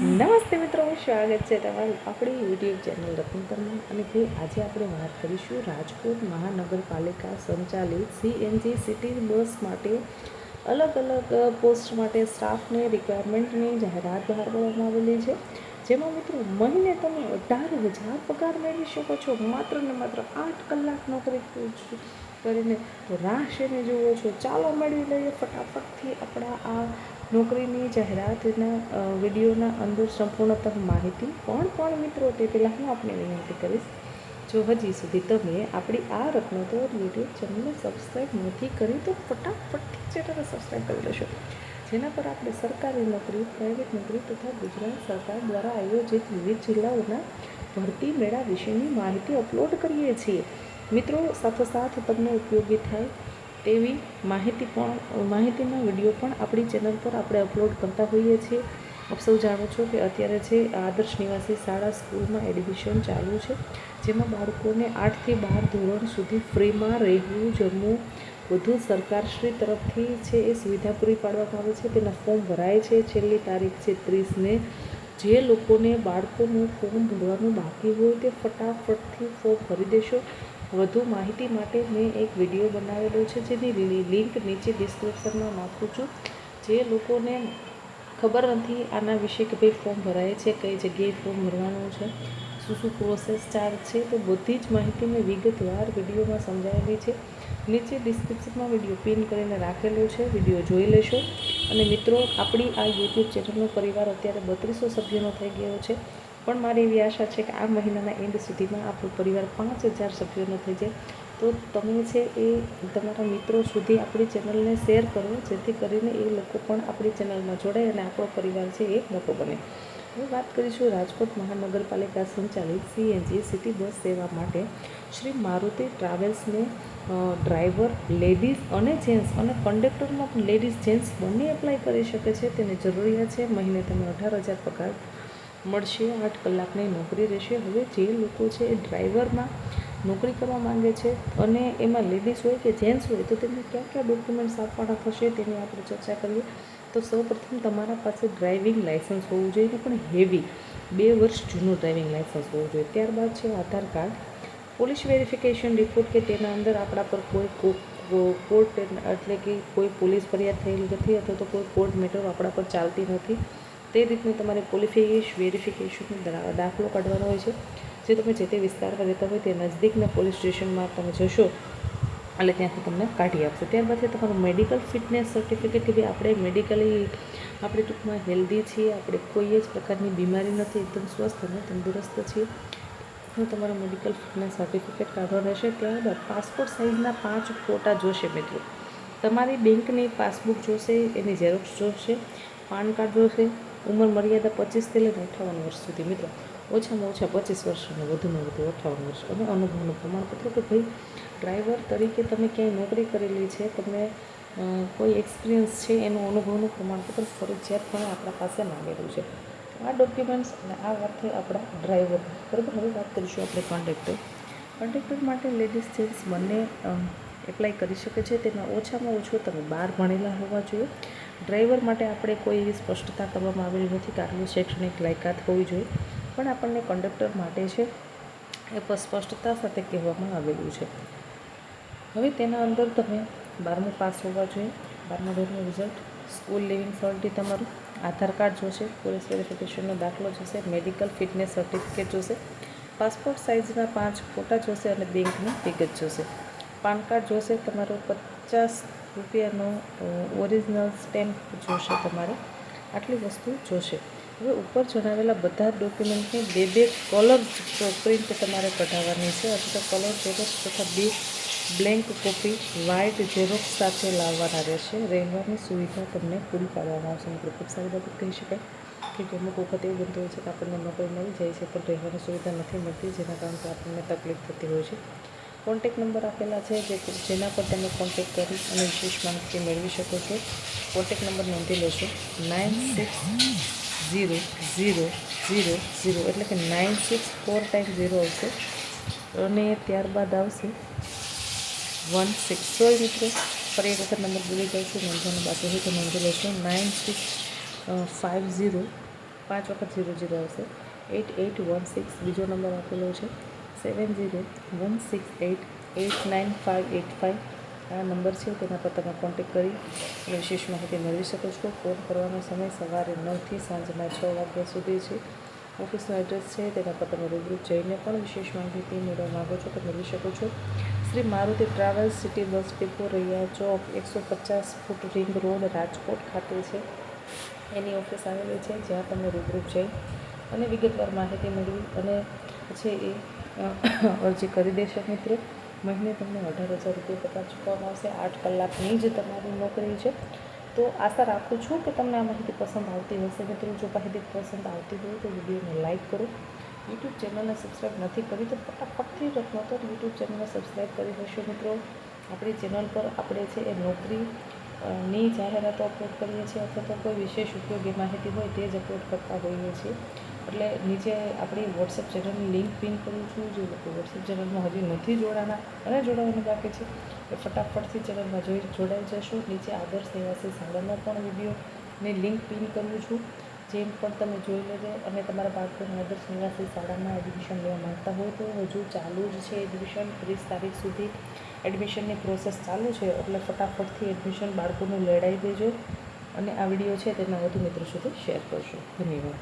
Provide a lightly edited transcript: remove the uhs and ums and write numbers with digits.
નમસ્તે મિત્રો, સ્વાગત છે તમારું આપણી યુટ્યુબ ચેનલ રત્નકરમાં. અને ભાઈ આજે આપણે વાત કરીશું રાજકોટ મહાનગરપાલિકા સંચાલિત સીએનજી સિટી બસ માટે અલગ અલગ પોસ્ટ માટે સ્ટાફને રિક્વાયરમેન્ટની જાહેરાત બહાર પાડવામાં આવેલી છે, જેમાં મિત્રો મહિને તમે 18,000 પગાર મેળવી શકો છો. માત્ર ને માત્ર 8 કલાક નોકરી કરીને રાહ શેને જુઓ છો? ચાલો મેળવી લઈએ ફટાફટથી આપણા આ નોકરીની જાહેરાતના વિડીયોના અંદર સંપૂર્ણતઃ માહિતી. પણ મિત્રો, તે પહેલાં હું આપને વિનંતી કરીશ, જો હજી સુધી તમે આપણી આ રત્નોત્તર યુટ્યુબ ચેનલને સબસ્ક્રાઈબ નથી કરી તો ફટાફટથી ચેનલને સબસ્ક્રાઈબ કરી લેશો, જેના પર આપણે સરકારી નોકરી, પ્રાઇવેટ નોકરી તથા ગુજરાત સરકાર દ્વારા આયોજિત વિવિધ જિલ્લાઓના ભરતી મેળા વિશેની માહિતી અપલોડ કરીએ છીએ. મિત્રો, સાથોસાથ તમને ઉપયોગી થાય તેવી માહિતીના વિડીયો પણ આપણી ચેનલ પર આપણે અપલોડ કરતા હોઈએ છીએ. આપ સૌ જાણો છો કે અત્યારે છે આદર્શ નિવાસી શાળા સ્કૂલમાં એડમિશન ચાલુ છે, જેમાં બાળકોને 8 થી 12 ધોરણ સુધી ફ્રીમાં રહેવું, જમવું બધું સરકારશ્રી તરફથી છે એ સુવિધા પૂરી પાડવામાં આવે છે. તેના ફોર્મ ભરાય છે. છેલ્લી તારીખ છે 30ને. જે લોકોને બાળકોનું ફોર્મ ભરવાનું બાકી હોય તે ફટાફટથી ફોર્મ ભરી દેશો. વધુ માહિતી માટે મેં એક વિડીયો બનાવેલો છે, જેની લિંક નીચે ડિસ્ક્રિપ્શનમાં નાખું છું. જે લોકોને ખબર નથી આના વિશે કે ભાઈ ફોર્મ ભરાય છે, કઈ જગ્યાએ ફોર્મ ભરવાનું છે, શું પ્રોસેસ ચાર્જ છે, તો બધી જ માહિતી મેં વિગતવાર વિડીયોમાં સમજાવેલી છે. નીચે ડિસ્ક્રિપ્શનમાં વિડીયો પિન કરીને રાખેલો છે, વિડીયો જોઈ લેશો. અને મિત્રો, આપણી આ યુટ્યુબ ચેનલનો પરિવાર અત્યારે 3200 સભ્યોનો થઈ ગયો છે, પણ મારી એવી આશા છે કે આ મહિનાના એન્ડ સુધીમાં આપણો પરિવાર 5000 સભ્યોનો થઈ જાય. તો તમે છે એ તમારા મિત્રો સુધી આપણી ચેનલને શેર કરો, જેથી કરીને એ લોકો પણ આપણી ચેનલમાં જોડાય અને આપણો પરિવાર છે એ મોટો બને. હવે વાત કરીશું રાજકોટ મહાનગરપાલિકા સંચાલિત સીએનજી સિટી બસ સેવા માટે શ્રી મારુતિ ટ્રાવેલ્સને ડ્રાઈવર લેડીઝ અને જેન્ટ્સ અને કંડક્ટરમાં પણ લેડીઝ જેન્ટ્સ બંને એપ્લાય કરી શકે છે. તેની જરૂરિયાત છે મહિને તમને 18,000 પગાર મળશે, 8 કલાકની નોકરી રહેશે. હવે જે લોકો છે એ ડ્રાઈવરમાં નોકરી કરવા માંગે છે અને એમાં લેડીઝ હોય કે જેન્ટ્સ હોય, તો તેમને કયા ડોક્યુમેન્ટ્સ આપવાના થશે તેની આપણે ચર્ચા કરીએ. તો સૌપ્રથમ તમારા પાસે ડ્રાઇવિંગ લાઇસન્સ હોવું જોઈએ, પણ હેવી 2 વર્ષ જૂનું ડ્રાઇવિંગ લાઇસન્સ હોવું જોઈએ. ત્યારબાદ છે આધાર કાર્ડ, પોલીસ વેરિફિકેશન રિપોર્ટ કે તેના અંદર આપણા પર કોઈ કોર્ટ એટલે કે કોઈ પોલીસ ફરિયાદ થયેલી નથી, અથવા તો કોઈ કોર્ટ મેટર આપણા પર ચાલતી નથી. તે રીતનું તમારે પોલીસ વેરિફિકેશનનો દાખલો કાઢવાનો હોય છે. જે તમે જે તે વિસ્તારમાં રહેતા હોય તે નજદીકના પોલીસ સ્ટેશનમાં તમે જશો એટલે ત્યાંથી તમને કાઢી આપશે. ત્યારબાદ તમારું મેડિકલ ફિટનેસ સર્ટિફિકેટ, કે ભાઈ આપણે મેડિકલી આપણે ટૂંકમાં હેલ્ધી છીએ, આપણે કોઈ જ પ્રકારની બીમારી નથી, એકદમ સ્વસ્થ અને તંદુરસ્ત છીએ, તો તમારું મેડિકલ ફિટનેસ સર્ટિફિકેટ કાઢવાનું રહેશે. ત્યારબાદ પાસપોર્ટ સાઇઝના 5 ફોટા જોશે મિત્રો. તમારી બેંકની પાસબુક જોશે, એની ઝેરોક્ષ જોશે, પાન કાર્ડ જોશે. ઉંમર મર્યાદા 25થી લઈને 58 વર્ષ સુધી મિત્રો. ઓછામાં ઓછા 25 વર્ષ અને વધુમાં વધુ 58 વર્ષ. અને અનુભવનું પ્રમાણપત્ર કે ભાઈ ડ્રાઈવર તરીકે તમે ક્યાંય નોકરી કરેલી છે, તમને કોઈ એક્સપિરિયન્સ છે, એનું અનુભવનું પ્રમાણપત્ર ફરજિયાતપણે આપણા પાસે માંગેલું છે. આ ડોક્યુમેન્ટ્સ અને આ વાત થઈ આપણા ડ્રાઈવર. બરાબર. હવે વાત કરીશું આપણે કંડક્ટર માટે લેડીઝ જેન્ટ્સ બંને એપ્લાય કરી શકે છે. તેમાં ઓછામાં ઓછું તમે 12 ભણેલા હોવા જોઈએ. ડ્રાઈવર માટે આપણે કોઈ એવી સ્પષ્ટતા કરવામાં આવેલી નથી કે આટલું શૈક્ષણિક લાયકાત હોવી જોઈએ, પણ આપણને કંડક્ટર માટે છે એ સ્પષ્ટતા સાથે કહેવામાં આવેલું છે. હવે તેના અંદર તમે 12મું પાસ હોવા જોઈએ, 12મા ધોરણનું રિઝલ્ટ, સ્કૂલ લિવિંગ સર્ટિફિકેટ તમારું, આધાર કાર્ડ જોશે, પોલીસ વેરિફિકેશનનો દાખલો જોશે, મેડિકલ ફિટનેસ સર્ટિફિકેટ જોશે, પાસપોર્ટ સાઇઝના 5 ફોટા જોશે અને બેંકની વિગત જોશે. પાન કાર્ડ જોશે, તમારો 50 રૂપિયાનો ઓરિજિનલ સ્ટેમ્પ જોશે તમારે. આટલી વસ્તુ જોશે. હવે ઉપર જણાવેલા બધા ડોક્યુમેન્ટની 2 કલર પ્રિન્ટ તમારે કઢાવવાની છે, અથવા તો કલર ઝેરોક્ષ તથા 2 બ્લેન્ક કોપી વ્હાઇટ ઝેરોક્ષ સાથે લાવવાના રહેશે. રહેવાની સુવિધા તમને પૂરી પાડવામાં આવશે. મિત્રો, ખૂબ સારી બાબત કહી શકાય કે અમુક વખત એવું બનતું હોય છે કે આપણને નોકરી મળી જાય છે, પણ રહેવાની સુવિધા નથી મળતી, જેના કારણે આપણને તકલીફ થતી હોય છે. કોન્ટેક નંબર આપેલા છે, જેના પર તમે કોન્ટેક કરી અને વિશેષ માહિતી મેળવી શકો છો. કોન્ટેક નંબર નોંધી લેશો 960000, એટલે કે 964 ટાઈમ 0 આવશે અને ત્યારબાદ આવશે 16. સોરી મિત્રો, ફરી એક વખત નંબર ભૂલી જાઉં છું, નોંધવાનું બાકી હોય તો નોંધી લેશો 9650 5 વખત 00 આવશે. 8816 બીજો નંબર આપેલો છે. 7016889585 આ નંબર છે. તેના પર તમે કોન્ટેક્ટ કરી અને વિશેષ માહિતી મેળવી શકો છો. ફોન કરવાનો સમય સવારે 9થી સાંજના 6 વાગ્યા સુધી છે. ઓફિસનું એડ્રેસ છે તેના પર તમે રૂબરૂ જઈને પણ વિશેષ માહિતી મેળવવા માગો છો તો મેળવી શકો છો. Shri Maruti travels city bus depot Raiya ચોક 150 ફૂટ રિંગ રોડ રાજકોટ ખાતે છે. એની ઓફિસ આવેલી છે, જ્યાં તમે રૂબરૂ જઈ અને વિગતવાર માહિતી મેળવી અને પછી એ અરજી કરી દેશો. મિત્રો, મહિને તમને 18,000 રૂપિયા પગાર ચૂકવવામાં આવશે. 8 કલાકની જ તમારી નોકરી છે. તો આશા રાખું છું કે તમને આ માહિતી પસંદ આવતી હશે. મિત્રો, જો માહિતી પસંદ આવતી હોય તો વિડીયોને લાઇક કરો. યુટ્યુબ ચેનલને સબસ્ક્રાઈબ નથી કરી તો ફટાફટથી રત્નોતર યુટ્યુબ ચેનલને સબસ્ક્રાઈબ કરી લેશો. મિત્રો, આપણી ચેનલ પર આપણે છે એ નોકરીની જાહેરાતો અપલોડ કરીએ છીએ અથવા તો કોઈ વિશેષ ઉપયોગી માહિતી હોય તે જ અપલોડ કરતા હોઈએ છીએ. એટલે નીચે આપણી વોટ્સએપ ચેનલની લિંક પિન કરું છું. જે લોકો વોટ્સએપ ચેનલમાં હજી નથી જોડાના અને જોડાવાનું બાકી છે એ ફટાફટથી ચેનલમાં જોડાઈ જશો. નીચે આદર્શ નિવાસી શાળાનો પણ વિડીયોની લિંક પિન કરું છું, જેમ પણ તમે જોઈ લેજો. અને તમારા બાળકોને આદર્શ નિવાસી શાળામાં એડમિશન લેવા માંગતા હોય તો હજુ ચાલુ જ છે એડમિશન. 30 તારીખ સુધી એડમિશનની પ્રોસેસ ચાલુ છે. એટલે ફટાફટથી એડમિશન બાળકોનું લેવડાવી દેજો અને આ વિડીયો છે તેના વધુ મિત્રો સુધી શેર કરશો. ધન્યવાદ.